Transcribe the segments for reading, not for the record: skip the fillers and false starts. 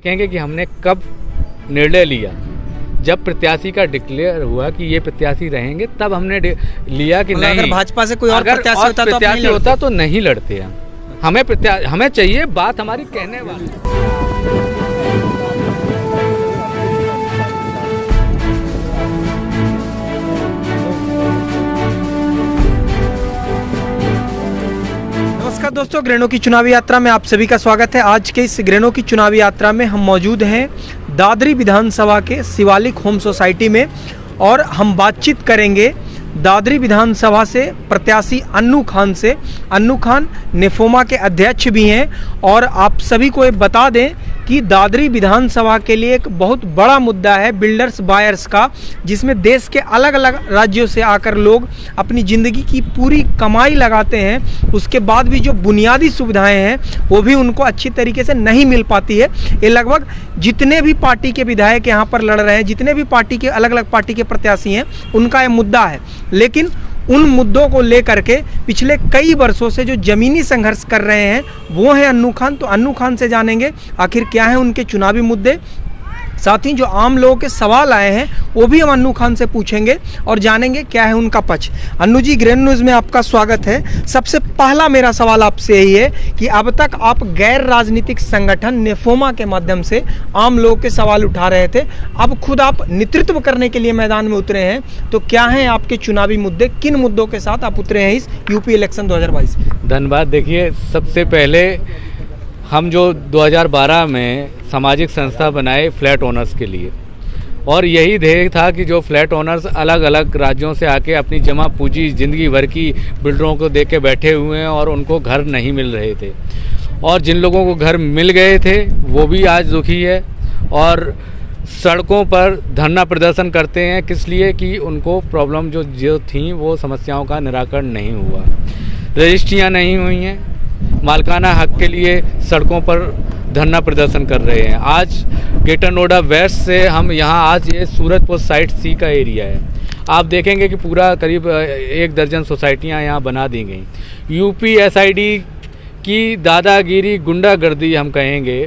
कहेंगे कि हमने कब निर्णय लिया, जब प्रत्याशी का डिक्लेयर हुआ कि ये प्रत्याशी रहेंगे, तब हमने लिया कि नहीं, अगर भाजपा से कोई और प्रत्याशी होता तो नहीं लड़ते हैं। हमें चाहिए बात हमारी कहने वाली। नमस्कार दोस्तों, ग्रेनो की चुनावी यात्रा में आप सभी का स्वागत है। आज के इस ग्रेनो की चुनावी यात्रा में हम मौजूद हैं दादरी विधानसभा के शिवालिक होम सोसाइटी में और हम बातचीत करेंगे दादरी विधानसभा से प्रत्याशी अन्नू खान से। अन्नू खान नेफोमा के अध्यक्ष भी हैं और आप सभी को ये बता दें कि दादरी विधानसभा के लिए एक बहुत बड़ा मुद्दा है बिल्डर्स बायर्स का, जिसमें देश के अलग अलग राज्यों से आकर लोग अपनी ज़िंदगी की पूरी कमाई लगाते हैं, उसके बाद भी जो बुनियादी सुविधाएं हैं वो भी उनको अच्छी तरीके से नहीं मिल पाती है। ये लगभग जितने भी पार्टी के विधायक यहाँ पर लड़ रहे हैं, जितने भी पार्टी के अलग अलग पार्टी के प्रत्याशी हैं, उनका ये मुद्दा है। लेकिन उन मुद्दों को लेकर के पिछले कई वर्षों से जो ज़मीनी संघर्ष कर रहे हैं वो है अन्नू खान। तो अन्नू खान से जानेंगे आखिर क्या है उनके चुनावी मुद्दे, साथ ही जो आम लोगों के सवाल आए हैं वो भी हम अन्नू खान से पूछेंगे और जानेंगे क्या है उनका पक्ष। अन्नू जी, ग्रेनो न्यूज़ में आपका स्वागत है। सबसे पहला मेरा सवाल आपसे यही है कि अब तक आप गैर राजनीतिक संगठन नेफोमा के माध्यम से आम लोगों के सवाल उठा रहे थे, अब खुद आप नेतृत्व करने के लिए मैदान में उतरे हैं, तो क्या हैं आपके चुनावी मुद्दे, किन मुद्दों के साथ आप उतरे हैं इस यूपी इलेक्शन 2022 में? धन्यवाद। देखिए, सबसे पहले हम जो 2012 में सामाजिक संस्था बनाए फ्लैट ओनर्स के लिए, और यही ध्येय था कि जो फ्लैट ओनर्स अलग अलग राज्यों से आके अपनी जमा पूंजी ज़िंदगी भर की बिल्डरों को दे के बैठे हुए हैं और उनको घर नहीं मिल रहे थे, और जिन लोगों को घर मिल गए थे वो भी आज दुखी है और सड़कों पर धरना प्रदर्शन करते हैं। किस लिए कि उनको प्रॉब्लम जो थी वो समस्याओं का निराकरण नहीं हुआ, रजिस्ट्रियाँ नहीं हुई हैं, मालकाना हक के लिए सड़कों पर धरना प्रदर्शन कर रहे हैं। आज ग्रेटर नोएडा वेस्ट से हम यहाँ, आज ये सूरजपुर साइट सी का एरिया है, आप देखेंगे कि पूरा करीब 1 दर्जन सोसाइटियाँ यहाँ बना दी गई। यूपी एसआईडी की दादागिरी, गुंडागर्दी हम कहेंगे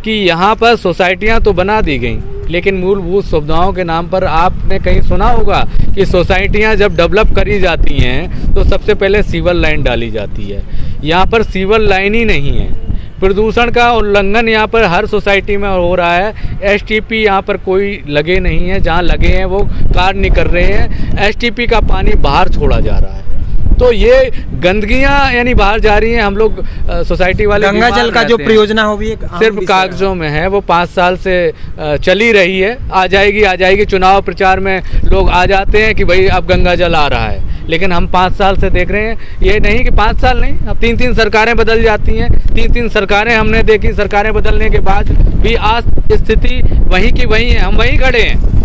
कि यहाँ पर सोसाइटियाँ तो बना दी गई, लेकिन मूलभूत सुविधाओं के नाम पर आपने कहीं सुना होगा कि सोसाइटियाँ जब डेवलप करी जाती हैं तो सबसे पहले सीवर लाइन डाली जाती है। यहाँ पर सीवर लाइन ही नहीं है। प्रदूषण का उल्लंघन यहाँ पर हर सोसाइटी में हो रहा है। एसटीपी यहाँ पर कोई लगे नहीं है, जहाँ लगे हैं वो कार्य नहीं कर रहे हैं। एसटीपी का पानी बाहर छोड़ा जा रहा है, तो ये गंदगियाँ यानी बाहर जा रही हैं। हम लोग सोसाइटी वाले गंगा जल का जो परियोजना हो भी सिर्फ कागजों में है, वो 5 साल से चली रही है। आ जाएगी चुनाव प्रचार में लोग आ जाते हैं कि भाई अब गंगा जल आ रहा है, लेकिन हम 5 साल से देख रहे हैं, ये नहीं कि 5 साल नहीं, अब 3-3 सरकारें बदल जाती हैं। 3-3 सरकारें हमने देखी, सरकारें बदलने के बाद भी आज स्थिति वहीं की वहीं है। हम वहीं खड़े हैं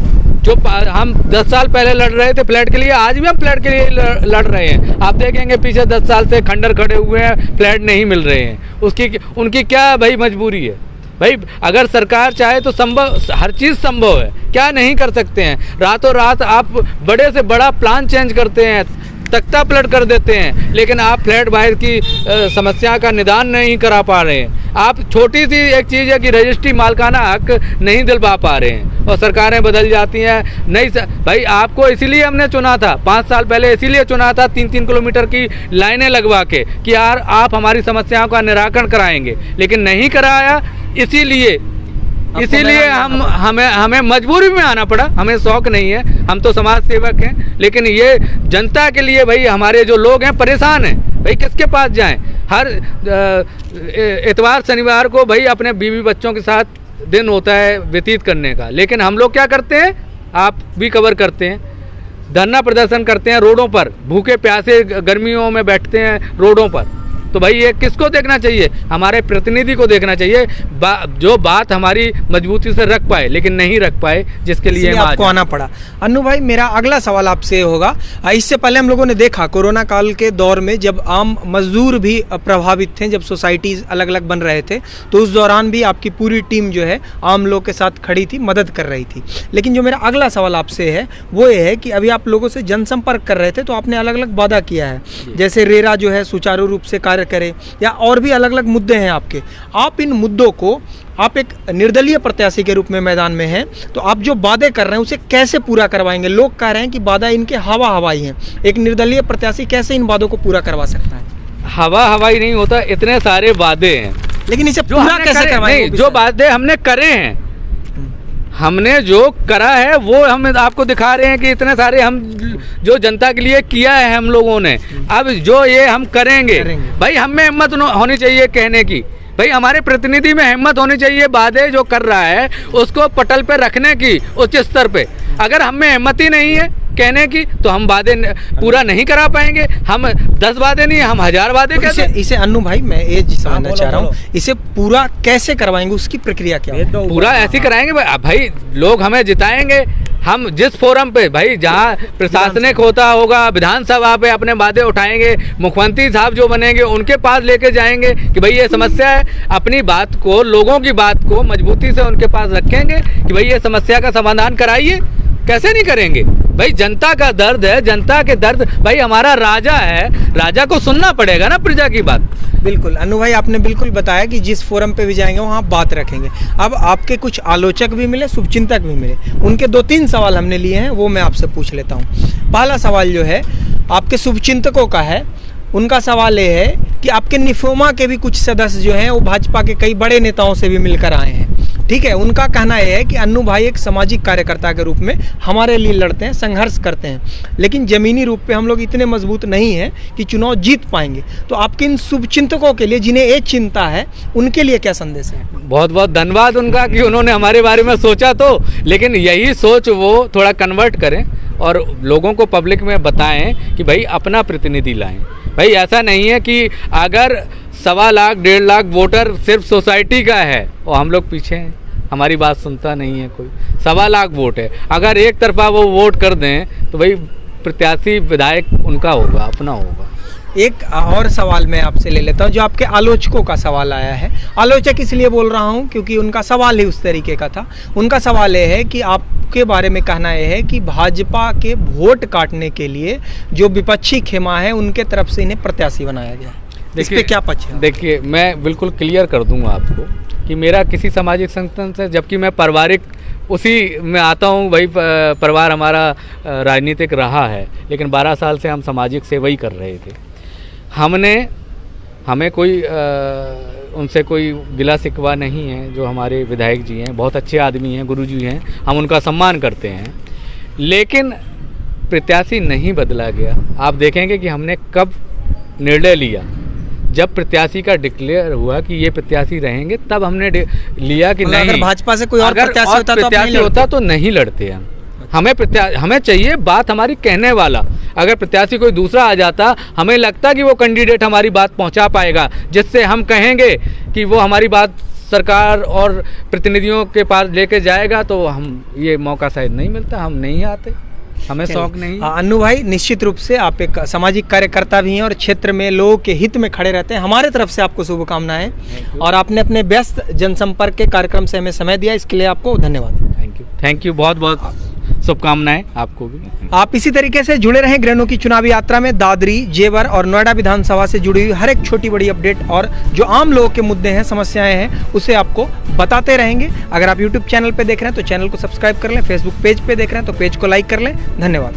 जो हम 10 साल पहले लड़ रहे थे फ्लैट के लिए, आज भी हम फ्लैट के लिए लड़ रहे हैं। आप देखेंगे पीछे 10 साल से खंडर खड़े हुए हैं, फ्लैट नहीं मिल रहे हैं। उनकी क्या भाई मजबूरी है? भाई अगर सरकार चाहे तो संभव, हर चीज़ संभव है, क्या नहीं कर सकते हैं? रातों रात आप बड़े से बड़ा प्लान चेंज करते हैं, तख्ता पलट कर देते हैं, लेकिन आप फ्लैट बाहर की समस्या का निदान नहीं करा पा रहे हैं। आप छोटी सी एक चीज़ है कि रजिस्ट्री मालकाना हक नहीं दिलवा पा रहे हैं और सरकारें बदल जाती हैं। नहीं भाई, आपको इसीलिए हमने चुना था 5 साल पहले, इसीलिए चुना था 3-3 किलोमीटर की लाइनें लगवा के कि यार आप हमारी समस्याओं का निराकरण कराएंगे, लेकिन नहीं कराया। इसीलिए हमें मजबूरी में आना पड़ा। हमें शौक नहीं है, हम तो समाज सेवक हैं, लेकिन ये जनता के लिए भाई हमारे जो लोग हैं परेशान हैं। भाई किसके पास जाएं? हर इतवार शनिवार को भाई अपने बीवी बच्चों के साथ दिन होता है व्यतीत करने का, लेकिन हम लोग क्या करते हैं, आप भी कवर करते हैं, धरना प्रदर्शन करते हैं रोडों पर, भूखे प्यासे गर्मियों में बैठते हैं रोडों पर। तो भाई ये किसको देखना चाहिए? हमारे प्रतिनिधि को देखना चाहिए, जो बात हमारी मजबूती से रख पाए, लेकिन नहीं रख पाए, जिसके लिए आपको आना पड़ा। अन्नू भाई, मेरा अगला सवाल आपसे होगा, इससे पहले हम लोगों ने देखा कोरोना काल के दौर में जब आम मजदूर भी प्रभावित थे, जब सोसाइटीज़ अलग अलग बन रहे थे, तो उस दौरान भी आपकी पूरी टीम जो है आम लोग के साथ खड़ी थी, मदद कर रही थी। लेकिन जो मेरा अगला सवाल आपसे है वो ये है कि अभी आप लोगों से जनसंपर्क कर रहे थे, तो आपने अलग अलग वादा किया है, जैसे रेरा जो है सुचारू रूप से कार्य करे, या और भी अलग अलग मुद्दे हैं आपके। आप इन मुद्दों को आप एक निर्दलीय प्रत्याशी के रूप में मैदान में हैं, तो आप जो वादे कर रहे हैं उसे कैसे पूरा करवाएंगे? लोग कह रहे हैं कि वादा इनके हवा हवाई हैं, एक निर्दलीय प्रत्याशी कैसे इन वादों को पूरा करवा सकता है? हवा हवाई नहीं होता, इतने सारे वादे हैं, लेकिन इसे पूरा कैसे करवाएंगे? जो वादे हमने करे हैं, हमने जो करा है वो हम आपको दिखा रहे हैं कि इतने सारे हम जो जनता के लिए किया है हम लोगों ने। अब जो ये हम करेंगे भाई, हम में हिम्मत होनी चाहिए कहने की, भाई हमारे प्रतिनिधि में हिम्मत होनी चाहिए वादे जो कर रहा है उसको पटल पे रखने की उच्च स्तर पे। अगर हम में हिम्मत ही नहीं है कहने की तो हम वादे पूरा नहीं करा पाएंगे। हम 10 वादे नहीं, हम 1000 वादे कैसे? इसे अन्नू भाई मैं ये समझना चाह रहा हूँ, इसे पूरा कैसे करवाएंगे, उसकी प्रक्रिया क्या है? पूरा ऐसे कराएंगे भाई, लोग हमें जिताएंगे, हम जिस फोरम पे भाई जहाँ प्रशासनिक होता होगा, विधानसभा पे अपने वादे उठाएंगे, मुख्यमंत्री साहब जो बनेंगे उनके पास लेके जाएंगे कि भाई ये समस्या है, अपनी बात को, लोगों की बात को मजबूती से उनके पास रखेंगे कि भाई ये समस्या का समाधान कराइए। कैसे नहीं करेंगे भाई, जनता का दर्द है, जनता के दर्द, भाई हमारा राजा है, राजा को सुनना पड़ेगा ना प्रजा की बात। बिल्कुल अनु भाई, आपने बिल्कुल बताया कि जिस फोरम पे भी जाएंगे वहाँ बात रखेंगे। अब आपके कुछ आलोचक भी मिले, शुभचिंतक भी मिले, उनके 2-3 सवाल हमने लिए हैं, वो मैं आपसे पूछ लेता हूँ। पहला सवाल जो है आपके शुभचिंतकों का है, उनका सवाल ये है कि आपके निफोमा के भी कुछ सदस्य जो हैं वो भाजपा के कई बड़े नेताओं से भी मिलकर आए हैं, ठीक है। उनका कहना यह है कि अन्नू भाई एक सामाजिक कार्यकर्ता के रूप में हमारे लिए लड़ते हैं, संघर्ष करते हैं, लेकिन ज़मीनी रूप पे हम लोग इतने मजबूत नहीं हैं कि चुनाव जीत पाएंगे। तो आपके इन शुभचिंतकों के लिए, जिन्हें ये चिंता है, उनके लिए क्या संदेश है? बहुत बहुत धन्यवाद उनका कि उन्होंने हमारे बारे में सोचा, तो लेकिन यही सोच वो थोड़ा कन्वर्ट करें और लोगों को पब्लिक में बताएं कि भाई अपना प्रतिनिधि लाएं। भाई ऐसा नहीं है कि अगर 1.25 लाख 1.5 लाख वोटर सिर्फ सोसाइटी का है और हम लोग पीछे हैं, हमारी बात सुनता नहीं है कोई। 1.25 लाख वोट है, अगर एक तरफा वो वोट कर दें तो भाई प्रत्याशी विधायक उनका होगा, अपना होगा। एक और सवाल मैं आपसे ले लेता हूं, जो आपके आलोचकों का सवाल आया है। आलोचक इसलिए बोल रहा हूं क्योंकि उनका सवाल ही उस तरीके का था। उनका सवाल ये है कि आपके बारे में कहना यह है कि भाजपा के वोट काटने के लिए जो विपक्षी खेमा है उनके तरफ से इन्हें प्रत्याशी बनाया गया। इस पे क्या पक्ष है? देखिए, मैं बिल्कुल क्लियर कर दूंगा आपको कि मेरा किसी सामाजिक संगठन से, जबकि मैं पारिवारिक उसी में आता हूँ, वही परिवार हमारा राजनीतिक रहा है, लेकिन 12 साल से हम सामाजिक सेवा ही कर रहे थे। हमें कोई उनसे कोई गिला शिकवा नहीं है। जो हमारे विधायक जी हैं बहुत अच्छे आदमी हैं, गुरुजी हैं, हम उनका सम्मान करते हैं, लेकिन प्रत्याशी नहीं बदला गया। आप देखेंगे कि हमने कब निर्णय लिया, जब प्रत्याशी का डिक्लेयर हुआ कि ये प्रत्याशी रहेंगे, तब हमने लिया कि नहीं, अगर भाजपा से कोई और प्रत्याशी होता तो नहीं लड़ते हम। हमें चाहिए बात हमारी कहने वाला। अगर प्रत्याशी कोई दूसरा आ जाता, हमें लगता कि वो कैंडिडेट हमारी बात पहुंचा पाएगा, जिससे हम कहेंगे कि वो हमारी बात सरकार और प्रतिनिधियों के पास लेके जाएगा, तो हम ये मौका शायद नहीं मिलता, हम नहीं आते, हमें शौक नहीं। अन्नू भाई, निश्चित रूप से आप एक सामाजिक कार्यकर्ता भी हैं और क्षेत्र में लोगों के हित में खड़े रहते हैं। हमारे तरफ से आपको शुभकामनाएं, और आपने अपने व्यस्त जनसंपर्क के कार्यक्रम से हमें समय दिया, इसके लिए आपको धन्यवाद। थैंक यू, बहुत बहुत शुभकामनाएं आपको भी। आप इसी तरीके से जुड़े रहें ग्रहणों की चुनावी यात्रा में। दादरी, जेवर और नोएडा विधानसभा से जुड़ी हुई हर एक छोटी बड़ी अपडेट और जो आम लोगों के मुद्दे हैं, समस्याएं हैं, उसे आपको बताते रहेंगे। अगर आप यूट्यूब चैनल पे देख रहे हैं तो चैनल को सब्सक्राइब कर लें, फेसबुक पेज पे देख रहे हैं तो पेज को लाइक कर लें। धन्यवाद।